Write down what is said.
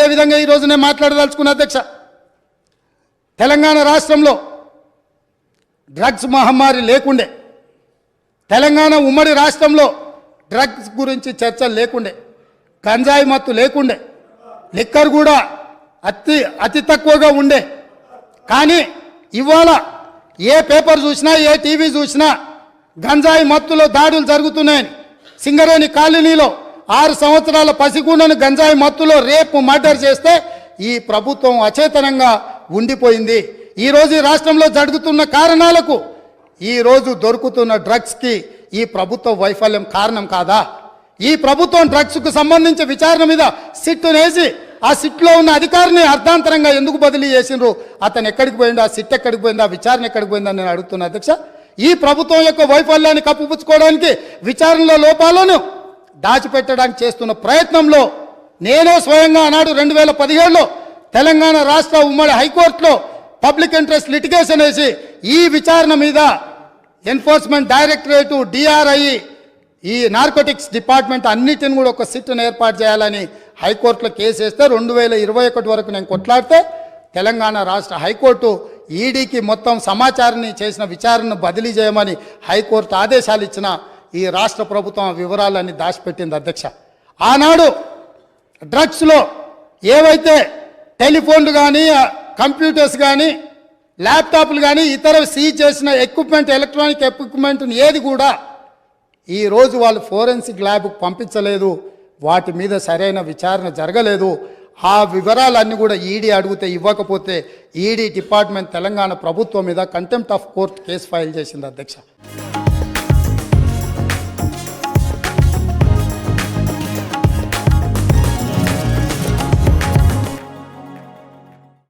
అదేవిధంగా ఈరోజు నేను మాట్లాడదలుచుకున్న అధ్యక్ష, తెలంగాణ రాష్ట్రంలో డ్రగ్స్ మహమ్మారి లేకుండే, తెలంగాణ ఉమ్మడి రాష్ట్రంలో డ్రగ్స్ గురించి చర్చలు లేకుండే, గంజాయి మత్తు లేకుండే, లిక్కర్ కూడా అతి తక్కువగా ఉండే. కానీ ఇవాళ ఏ పేపర్ చూసినా ఏ టీవీ చూసినా గంజాయి మత్తులో దాడులు జరుగుతున్నాయని, సింగరేణి కాలనీలో 6 సంవత్సరాల పసిగూనను గంజాయి మత్తులో రేపు మర్డర్ చేస్తే ఈ ప్రభుత్వం అచేతనంగా ఉండిపోయింది. ఈరోజు ఈ రాష్ట్రంలో జరుగుతున్న కారణాలకు, ఈరోజు దొరుకుతున్న డ్రగ్స్కి ఈ ప్రభుత్వ వైఫల్యం కారణం కాదా? ఈ ప్రభుత్వం డ్రగ్స్కు సంబంధించి విచారణ మీద సిట్ వేసి ఆ సిట్లో ఉన్న అధికారిని అర్ధాంతరంగా ఎందుకు బదిలీ చేసిండ్రు? అతను ఎక్కడికి పోయిండు? ఆ సిట్ ఎక్కడికి పోయింది? ఆ విచారణ ఎక్కడికి పోయిందని నేను అడుగుతున్నా అధ్యక్ష. ఈ ప్రభుత్వం యొక్క వైఫల్యాన్ని కప్పిపుచ్చుకోవడానికి, విచారణలో లోపాలను దాచిపెట్టడానికి చేస్తున్న ప్రయత్నంలో నేనే స్వయంగా ఆనాడు 2017లో తెలంగాణ రాష్ట్ర ఉమ్మడి హైకోర్టులో పబ్లిక్ ఇంట్రెస్ట్ లిటిగేషన్ వేసి ఈ విచారణ మీద ఎన్ఫోర్స్మెంట్ డైరెక్టరేటు, డిఆర్ఐ, ఈ నార్కోటిక్స్ డిపార్ట్మెంట్ అన్నిటిని కూడా ఒక సిట్ను ఏర్పాటు చేయాలని హైకోర్టులో కేసు వేస్తే 2021 వరకు నేను కొట్లాడితే తెలంగాణ రాష్ట్ర హైకోర్టు ఈడీకి మొత్తం సమాచారాన్ని చేసిన విచారణను బదిలీ చేయమని హైకోర్టు ఆదేశాలు ఇచ్చిన ఈ రాష్ట్ర ప్రభుత్వం వివరాలన్నీ దాచిపెట్టింది అధ్యక్ష. ఆనాడు డ్రగ్స్లో ఏవైతే టెలిఫోన్లు కానీ, కంప్యూటర్స్ కానీ, ల్యాప్టాప్లు కానీ, ఇతర సీజ్ చేసిన ఎక్విప్మెంట్, ఎలక్ట్రానిక్ ఎక్విప్మెంట్ని ఏది కూడా ఈరోజు వాళ్ళు ఫోరెన్సిక్ ల్యాబ్కు పంపించలేదు. వాటి మీద సరైన విచారణ జరగలేదు. ఆ వివరాలన్నీ కూడా ఈడీ అడిగితే ఇవ్వకపోతే ఈడీ డిపార్ట్మెంట్ తెలంగాణ ప్రభుత్వం మీద contempt of court case file చేసింది అధ్యక్ష.